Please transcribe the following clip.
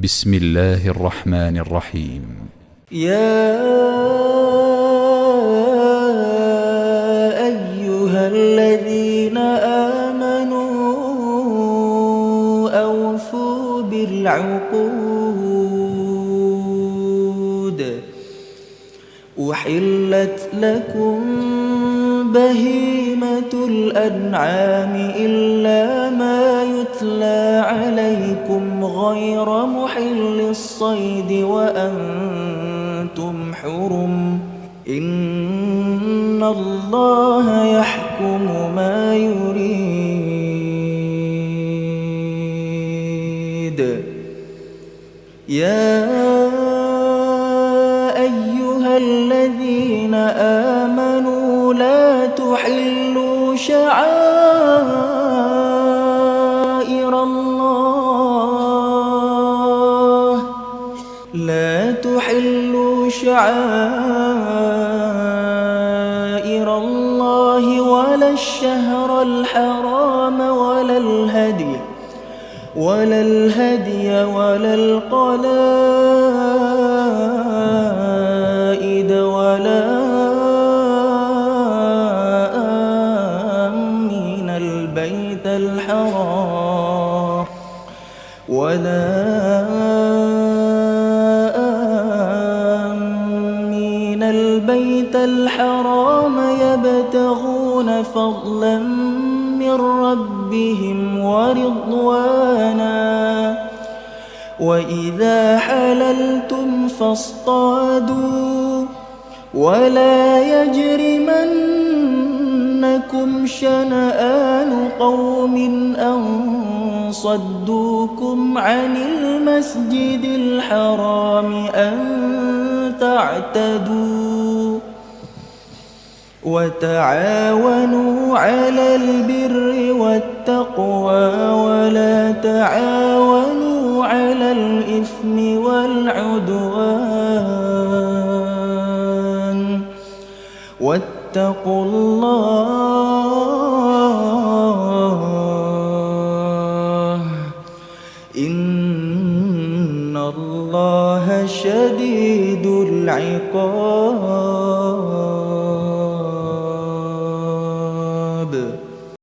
بسم الله الرحمن الرحيم. يا أيها الذين آمنوا أوفوا بالعقود أحلت لكم بهيمة الأنعام إلا ما يتلى عليكم غير محل الصيد وأنتم حرم إن الله يحكم ما يريد. يا أيها الذين آمنوا لا تحلوا شعائر الله ولا الشهر الحرام ولا الهدي ولا القلائد ولا آمين البيت الحرام يبتغون فضلا من ربهم ورضوانا وإذا حللتم فاصطادوا ولا يجرمنكم شنآن قوم أن صدوكم عن المسجد الحرام أن تعتدوا وتعاونوا على البر والتقوى ولا تعاونوا على الإثم والعدوان واتقوا الله إن الله شديد العقاب.